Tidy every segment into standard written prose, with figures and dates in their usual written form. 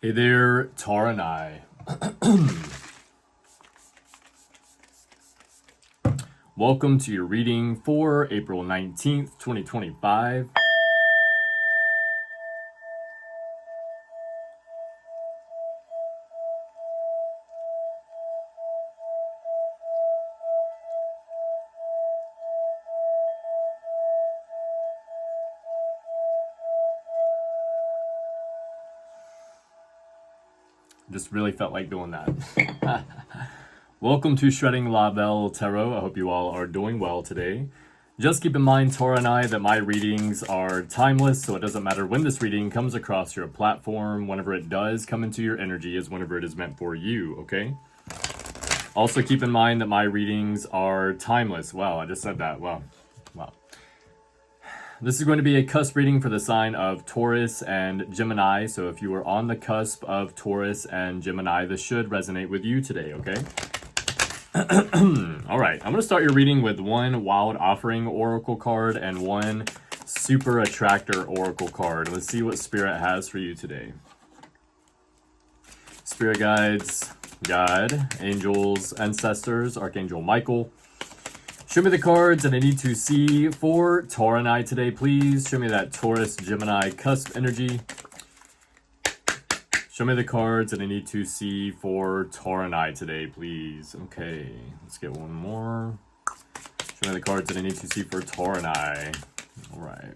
Hey there, Taurini. Welcome to your reading for April 19th, 2025. Just really felt like doing that. Welcome to ShreddingLaVeilTarot. I hope you all are doing well today. Just keep in mind, Taurini, that my readings are timeless, so it doesn't matter when this reading comes across your platform. Whenever it does come into your energy is whenever it is meant for you, okay? Also keep in mind that my readings are timeless. Wow, I just said that. Wow. This is going to be a cusp reading for the sign of Taurus and Gemini. So if you are on the cusp of Taurus and Gemini, this should resonate with you today, okay? All right, I'm going to start your reading with one Wild Offering Oracle card and one Super Attractor Oracle card. Let's see what Spirit has for you today. Spirit guides, God, angels, ancestors, Archangel Michael. Show me the cards that I need to see for Taurini today, please. Show me that Taurus, Gemini, Cusp energy. Show me the cards that I need to see for Taurini today, please. Okay, let's get one more. Show me the cards that I need to see for Taurini. All right.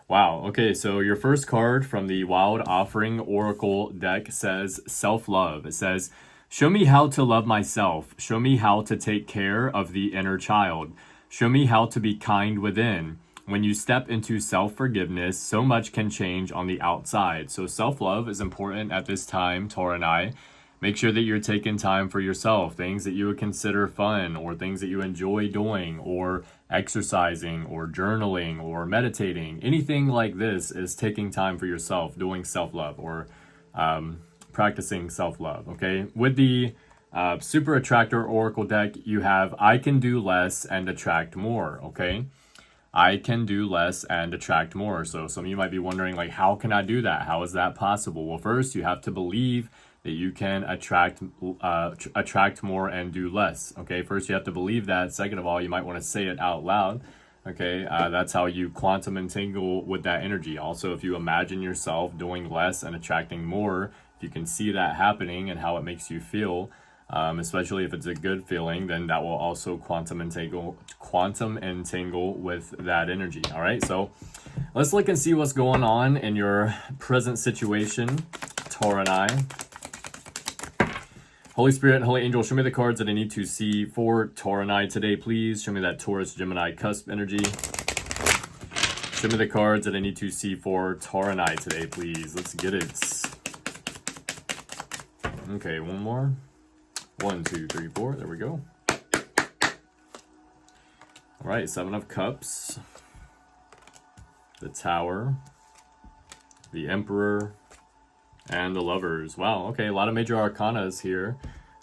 Wow, okay, so your first card from the Wild Offering Oracle deck says self-love. It says, show me how to love myself. Show me how to take care of the inner child. Show me how to be kind within. When you step into self-forgiveness, so much can change on the outside. So self-love is important at this time, Taurini. Make sure that you're taking time for yourself, things that you would consider fun or things that you enjoy doing or exercising or journaling or meditating. Anything like this is taking time for yourself, doing self-love or practicing self-love, okay? With the Super Attractor Oracle deck, you have I can do less and attract more, okay? I can do less and attract more. So some of you might be wondering, like, how can I do that? How is that possible? Well, first, you have to believe that you can attract more and do less, okay? First, you have to believe that. Second of all, you might want to say it out loud, okay? That's how you quantum entangle with that energy. Also, if you imagine yourself doing less and attracting more, if you can see that happening and how it makes you feel, especially if it's a good feeling, then that will also quantum entangle with that energy. All right, so let's look and see what's going on in your present situation, Taurini. Holy Spirit and Holy Angel, show me the cards that I need to see for Taurini today, please. Show me that Taurus, Gemini, Cusp energy. Show me the cards that I need to see for Taurini today, please. Let's get it. Okay, one more. 1, 2, 3, 4. There we go. All right, 7 of Cups. The Tower. The Emperor. And the Lovers. Wow, okay, a lot of major arcanas here.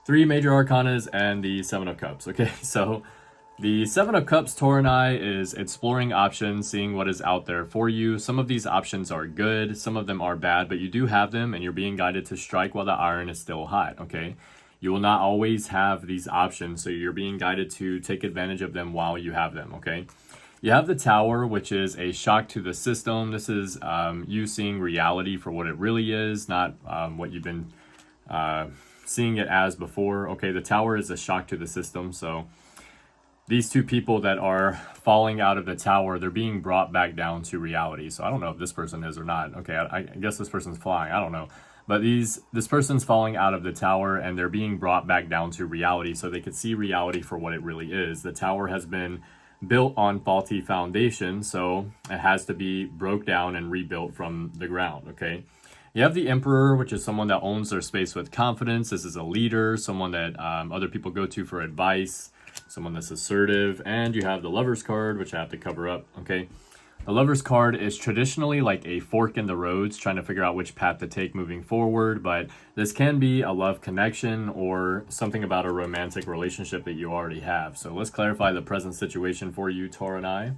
3 major arcanas and the 7 of Cups. Okay, so the 7 of Cups, Taurini, is exploring options, seeing what is out there for you. Some of these options are good, some of them are bad, but you do have them and you're being guided to strike while the iron is still hot, okay? You will not always have these options, so you're being guided to take advantage of them while you have them, okay? You have the Tower, which is a shock to the system. This is you seeing reality for what it really is, not what you've been seeing it as before. Okay, the Tower is a shock to the system, so these two people that are falling out of the tower, they're being brought back down to reality. So I don't know if this person is or not. Okay, I guess this person's flying. I don't know. But this person's falling out of the tower and they're being brought back down to reality so they could see reality for what it really is. The tower has been built on faulty foundation, so it has to be broke down and rebuilt from the ground, okay? You have the Emperor, which is someone that owns their space with confidence. This is a leader, someone that other people go to for advice, someone that's assertive. And you have the Lover's card, which I have to cover up, okay? The Lover's card is traditionally like a fork in the roads, trying to figure out which path to take moving forward, but this can be a love connection or something about a romantic relationship that you already have. So let's clarify the present situation for you, Taurini.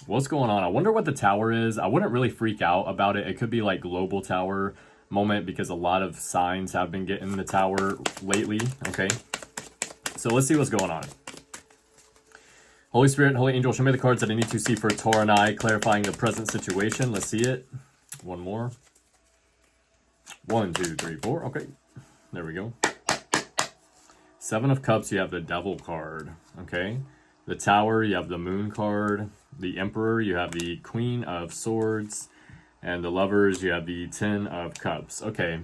What's going on? I wonder what the tower is. I wouldn't really freak out about it. It could be like global tower moment because a lot of signs have been getting the tower lately. Okay. So let's see what's going on. Holy Spirit, Holy Angel, show me the cards that I need to see for Taurini, clarifying the present situation. Let's see it. One more. 1, 2, 3, 4. Okay. There we go. 7 of Cups, you have the Devil card. Okay. The Tower, you have the Moon card. The Emperor, you have the Queen of Swords. And the Lovers, you have the 10 of Cups. Okay.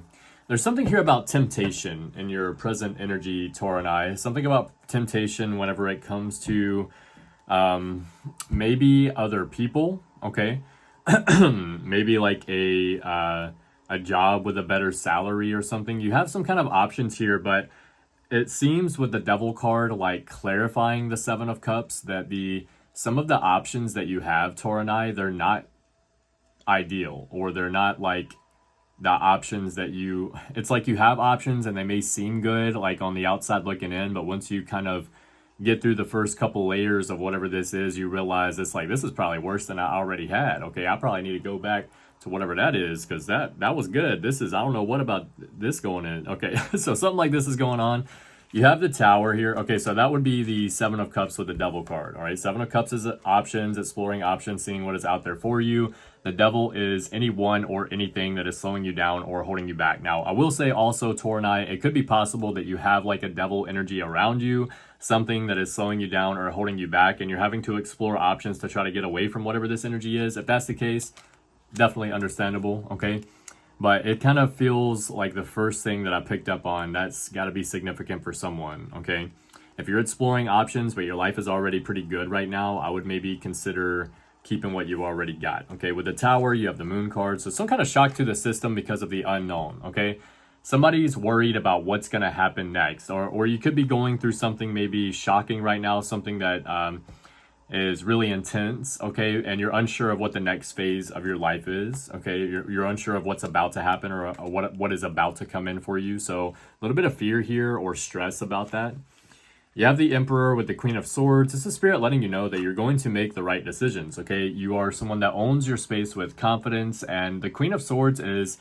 There's something here about temptation in your present energy, Taurini. Something about temptation whenever it comes to maybe other people. Okay. Maybe like a job with a better salary or something. You have some kind of options here, but it seems with the Devil card, like clarifying the 7 of Cups, that some of the options that you have, Taurini, they're not ideal, or they're not like the options that it's like you have options and they may seem good like on the outside looking in, but once you kind of get through the first couple layers of whatever this is, you realize it's like, this is probably worse than I already had. Okay, I probably need to go back to whatever that is, because that was good. This is, I don't know what about this going in. Okay, so something like this is going on. You have the Tower here. Okay, so that would be the 7 of Cups with the Devil card. All right, 7 of Cups is options, exploring options, seeing what is out there for you. The Devil is anyone or anything that is slowing you down or holding you back. Now, I will say also, Taurini, it could be possible that you have like a Devil energy around you, something that is slowing you down or holding you back, and you're having to explore options to try to get away from whatever this energy is. If that's the case, definitely understandable, okay? But it kind of feels like the first thing that I picked up on, that's got to be significant for someone, okay? If you're exploring options, but your life is already pretty good right now, I would maybe consider keeping what you've already got, okay? With the Tower, you have the Moon card, so some kind of shock to the system because of the unknown, okay? Somebody's worried about what's going to happen next, or you could be going through something maybe shocking right now, something that is really intense, okay, and you're unsure of what the next phase of your life is, okay? You're unsure of what's about to happen, or what is about to come in for you. So a little bit of fear here or stress about that. You have the Emperor with the Queen of Swords. This is Spirit letting you know that you're going to make the right decisions, okay? You are someone that owns your space with confidence, and the Queen of Swords is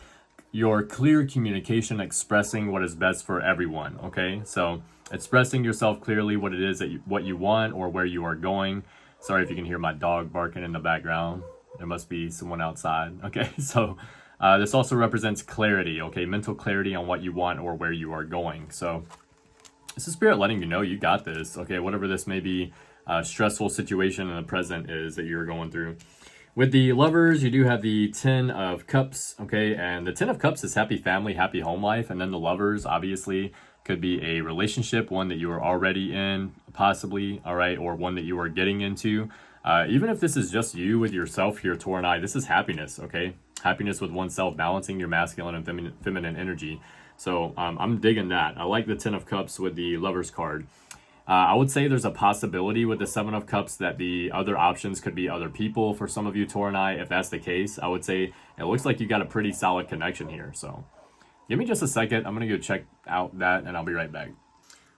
your clear communication, expressing what is best for everyone, okay? So expressing yourself clearly, what it is that what you want or where you are going. Sorry if you can hear my dog barking in the background. There must be someone outside. Okay, so this also represents clarity, okay? Mental clarity on what you want or where you are going. So this is Spirit letting you know you got this, okay? Whatever this may be, stressful situation in the present is that you're going through. With the Lovers, you do have the 10 of Cups, okay? And the 10 of Cups is happy family, happy home life. And then the Lovers, obviously, could be a relationship, one that you are already in, possibly, all right? Or one that you are getting into. Even if this is just you with yourself here, Taurini, this is happiness, okay? Happiness with oneself, balancing your masculine and feminine energy. So I'm digging that. I like the 10 of Cups with the Lovers card. I would say there's a possibility with the 7 of Cups that the other options could be other people for some of you, Taurini. If that's the case, I would say it looks like you got a pretty solid connection here. So give me just a second. I'm going to go check out that, and I'll be right back.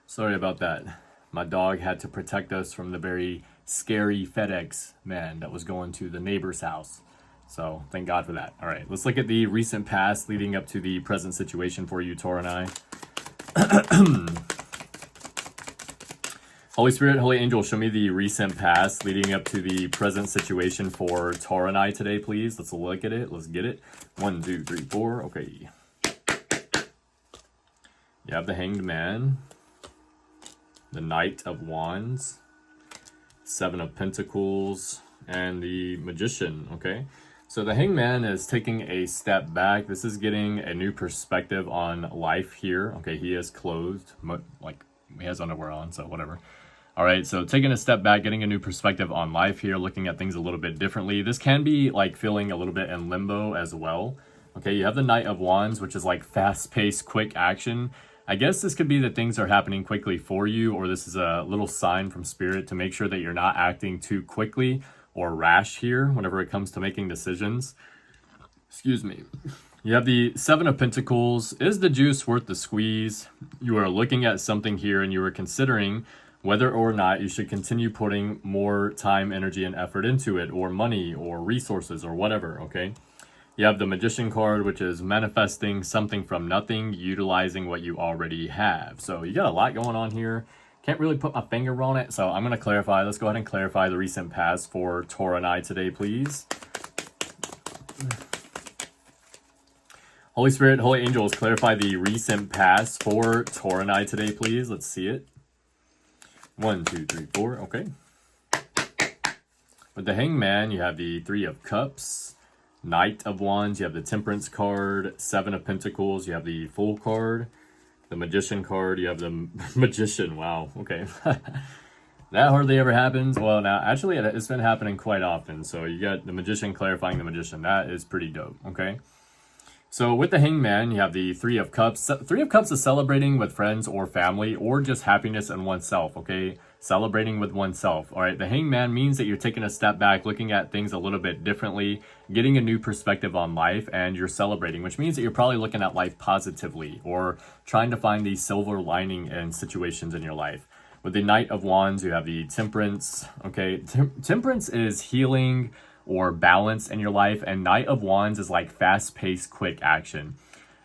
Sorry about that. My dog had to protect us from the very scary FedEx man that was going to the neighbor's house. So thank God for that. All right, let's look at the recent past leading up to the present situation for you, Taurini. Holy Spirit, Holy Angel, show me the recent past leading up to the present situation for Taurini today, please. Let's look at it. Let's get it. 1, 2, 3, 4. Okay. You have the Hanged Man, the Knight of Wands, 7 of Pentacles, and the Magician, okay? So the Hanged Man is taking a step back. This is getting a new perspective on life here. Okay, he is clothed, like he has underwear on, so whatever. All right, so taking a step back, getting a new perspective on life here, looking at things a little bit differently. This can be like feeling a little bit in limbo as well. Okay, you have the Knight of Wands, which is like fast-paced, quick action. I guess this could be that things are happening quickly for you, or this is a little sign from Spirit to make sure that you're not acting too quickly or rash here whenever it comes to making decisions. Excuse me. You have the 7 of Pentacles. Is the juice worth the squeeze? You are looking at something here and you are considering whether or not you should continue putting more time, energy, and effort into it, or money, or resources, or whatever, okay? You have the Magician card, which is manifesting something from nothing, utilizing what you already have. So you got a lot going on here. Can't really put my finger on it, so I'm going to clarify. Let's go ahead and clarify the recent past for Taurini today, please. Holy Spirit, Holy Angels, clarify the recent past for Taurini today, please. Let's see it. 1, 2, 3, 4. Okay. With the Hangman, you have the Three of Cups, Knight of Wands, you have the Temperance card, Seven of Pentacles, you have the Fool card, the Magician card, you have the Magician. Wow, okay. That hardly ever happens. Well, now, actually, it's been happening quite often. So you got the Magician clarifying the Magician. That is pretty dope, okay? So with the Hangman, you have the Three of Cups. Three of Cups is celebrating with friends or family, or just happiness in oneself, okay? Celebrating with oneself, all right? The Hangman means that you're taking a step back, looking at things a little bit differently, getting a new perspective on life, and you're celebrating, which means that you're probably looking at life positively, or trying to find the silver lining in situations in your life. With the Knight of Wands, you have the Temperance, okay? Temperance is healing or balance in your life, and Knight of Wands is like fast-paced, quick action.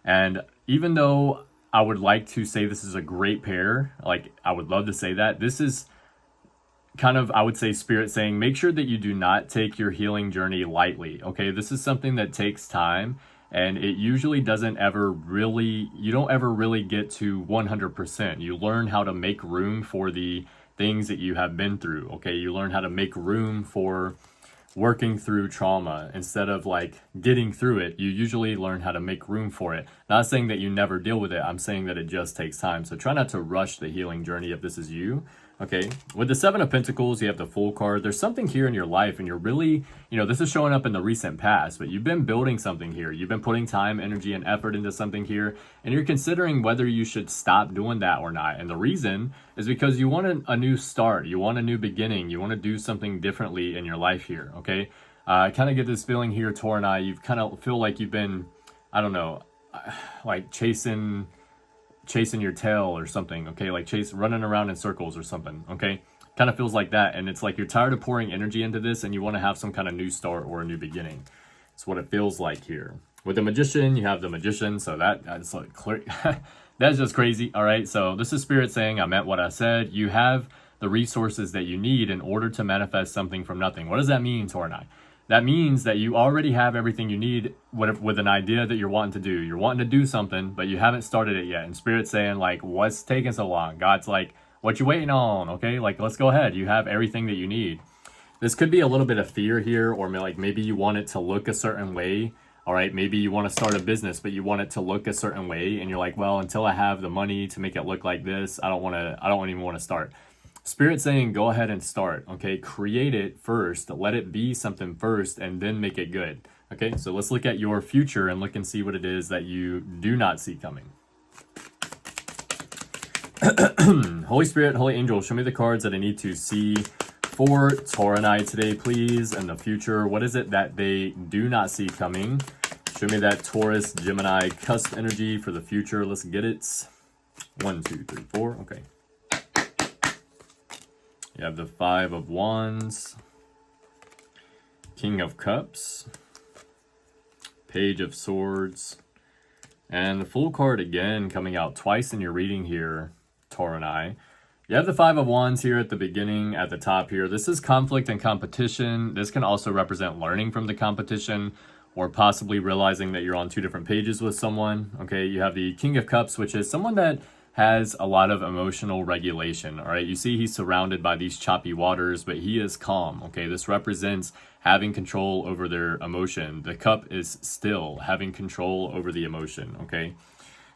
And even though I would like to say this is a great pair, like I would love to say that, this is kind of, I would say, Spirit saying, make sure that you do not take your healing journey lightly, okay? This is something that takes time, and it usually doesn't ever really, you don't ever really get to 100%. You learn how to make room for the things that you have been through, okay? You learn how to make room for working through trauma. Instead of like getting through it, you usually learn how to make room for it. Not saying that you never deal with it, I'm saying that it just takes time. So try not to rush the healing journey if this is you. Okay, with the Seven of Pentacles, you have the Fool card. There's something here in your life, and you're really, you know, this is showing up in the recent past, but you've been building something here. You've been putting time, energy, and effort into something here, and you're considering whether you should stop doing that or not. And the reason is because you want a new start. You want a new beginning. You want to do something differently in your life here, okay? I kind of get this feeling here, Taurini, you kind of feel like you've been, I don't know, like chasing your tail or something, okay? Like running around in circles or something, okay? Kind of feels like that. And it's like you're tired of pouring energy into this and you want to have some kind of new start or a new beginning. It's what it feels like here. With the Magician, you have the Magician. So that's like clear. That's just crazy. All right. So this is Spirit saying, I meant what I said. You have the resources that you need in order to manifest something from nothing. What does that mean, Taurini? That means that you already have everything you need with an idea that you're wanting to do. You're wanting to do something, but you haven't started it yet. And Spirit's saying, like, what's taking so long? God's like, what you waiting on? Okay, like, let's go ahead. You have everything that you need. This could be a little bit of fear here, or like maybe you want it to look a certain way. All right, maybe you want to start a business, but you want it to look a certain way. And you're like, well, until I have the money to make it look like this, I don't even want to start. Spirit saying, go ahead and start, okay? Create it first, let it be something first, and then make it good, okay? So let's look at your future and look and see what it is that you do not see coming. Holy Spirit, Holy Angel, show me the cards that I need to see for Taurini today, please, and the future. What is it that they do not see coming? Show me that Taurus, Gemini, Cusp energy for the future. Let's get it. 1, 2, 3, 4, okay. You have the Five of Wands, King of Cups, Page of Swords, and the Fool card again coming out twice in your reading here, Taurini. You have the Five of Wands here at the beginning, at the top here. This is conflict and competition. This can also represent learning from the competition or possibly realizing that you're on two different pages with someone. Okay, you have the King of Cups, which is someone that has a lot of emotional regulation, all right? You see he's surrounded by these choppy waters, but he is calm, okay? This represents having control over their emotion. The cup is still, having control over the emotion, okay?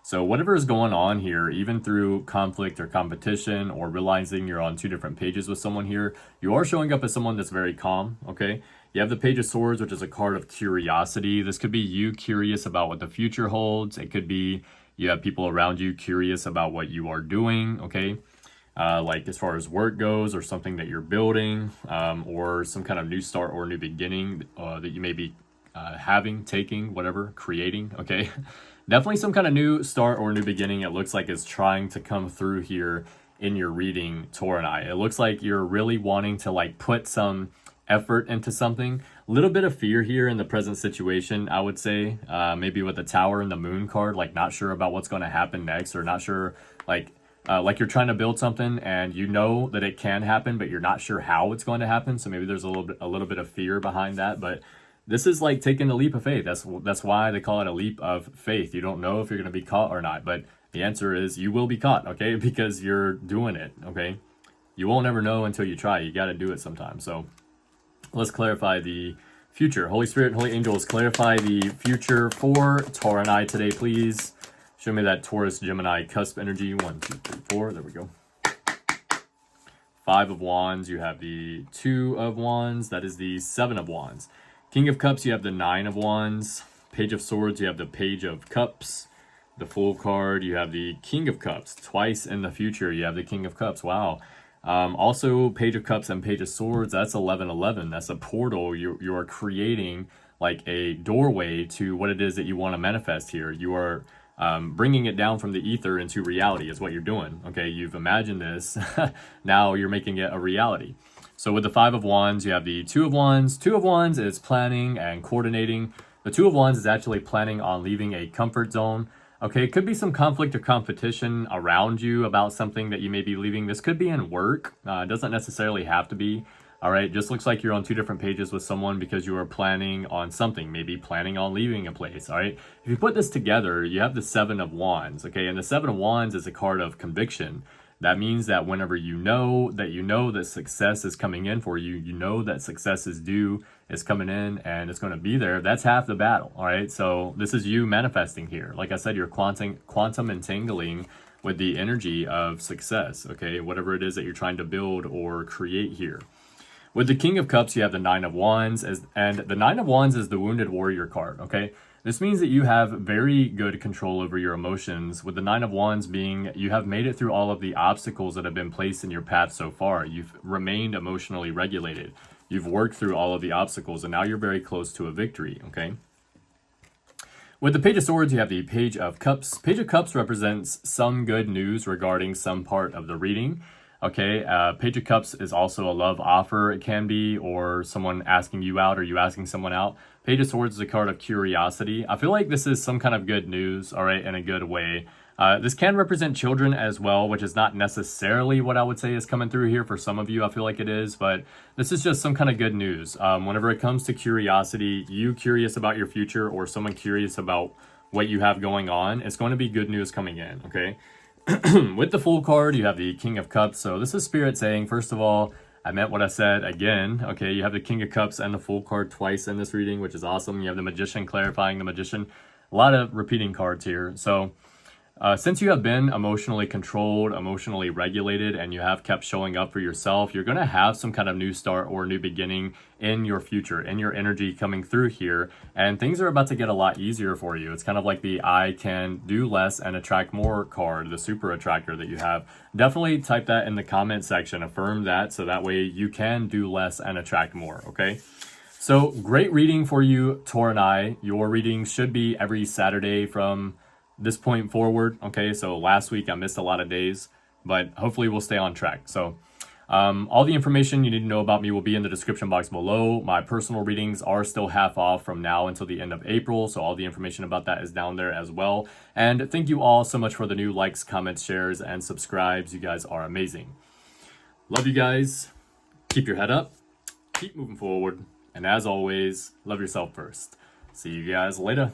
So whatever is going on here, even through conflict or competition or realizing you're on two different pages with someone here, you are showing up as someone that's very calm, okay? You have the Page of Swords, which is a card of curiosity. This could be you curious about what the future holds. It could be you have people around you curious about what you are doing, okay? Like as far as work goes or something that you're building, or some kind of new start or new beginning that you may be taking, whatever, creating, okay? Definitely some kind of new start or new beginning it looks like is trying to come through here in your reading, Taurini. It looks like you're really wanting to like put some effort into something. A little bit of fear here in the present situation, I would say. Maybe with the Tower and the Moon card, like not sure about what's going to happen next, or not sure, like you're trying to build something and you know that it can happen, but you're not sure how it's going to happen. So maybe there's a little bit of fear behind that. But this is like taking a leap of faith. That's why they call it a leap of faith. You don't know if you're going to be caught or not, but the answer is you will be caught, okay? Because you're doing it, okay? You won't ever know until you try. You got to do it sometime. So let's clarify the future. Holy Spirit, Holy Angels, clarify the future for Taurini today, please. Show me that Taurus, Gemini, Cusp energy. 1, 2, 3, 4. There we go. 5 of Wands. You have the 2 of Wands. That is the 7 of Wands. King of Cups, you have the 9 of Wands. Page of Swords, you have the Page of Cups. The Fool card, you have the King of Cups. Twice in the future, you have the King of Cups. Wow. Also, Page of Cups and Page of Swords, that's 1111. That's a portal. You are creating like a doorway to what it is that you want to manifest here. You are bringing it down from the ether into reality is what you're doing. Okay, you've imagined this. Now you're making it a reality. So with the 5 of Wands, you have the 2 of Wands. 2 of Wands is planning and coordinating. The 2 of Wands is actually planning on leaving a comfort zone. Okay, it could be some conflict or competition around you about something that you may be leaving. This could be in work. It doesn't necessarily have to be. All right, just looks like you're on 2 different pages with someone because you are planning on something, maybe planning on leaving a place. All right, if you put this together, you have the 7 of Wands. Okay, and the 7 of Wands is a card of conviction. That means that whenever you know that success is coming in for you, you know that success is due, is coming in, and it's going to be there. That's half the battle. All right. So this is you manifesting here. Like I said, you're quantum entangling with the energy of success. Okay. Whatever it is that you're trying to build or create here. With the King of Cups, you have the 9 of Wands, and the 9 of Wands is the Wounded Warrior card. Okay. This means that you have very good control over your emotions, with the 9 of Wands being you have made it through all of the obstacles that have been placed in your path so far. You've remained emotionally regulated. You've worked through all of the obstacles, and now you're very close to a victory, okay? With the Page of Swords, you have the Page of Cups. Page of Cups represents some good news regarding some part of the reading. Okay, Page of Cups is also a love offer, it can be, or someone asking you out or you asking someone out. Page of Swords is a card of curiosity. I feel like this is some kind of good news, all right, in a good way. This can represent children as well, which is not necessarily what I would say is coming through here for some of you. I feel like it is, but this is just some kind of good news. Whenever it comes to curiosity, you curious about your future or someone curious about what you have going on, it's going to be good news coming in, okay? With the Fool card, you have the King of Cups. So this is Spirit saying, first of all, I meant what I said again. Okay, you have the King of Cups and the Fool card twice in this reading, which is awesome. You have the Magician clarifying the Magician. A lot of repeating cards here. So since you have been emotionally controlled, emotionally regulated, and you have kept showing up for yourself, you're going to have some kind of new start or new beginning in your future, in your energy coming through here. And things are about to get a lot easier for you. It's kind of like the I can do less and attract more card, the super attractor that you have. Definitely type that in the comment section. Affirm that so that way you can do less and attract more, okay? So great reading for you, Taurini. Your readings should be every Saturday from this point forward. Okay, so last week I missed a lot of days, but hopefully we'll stay on track. So all the information you need to know about me will be in the description box below. My personal readings are still half off from now until the end of April, so all the information about that is down there as well. And thank you all so much for the new likes, comments, shares, and subscribes. You guys are amazing. Love you guys. Keep your head up. Keep moving forward. And as always, love yourself first. See you guys later.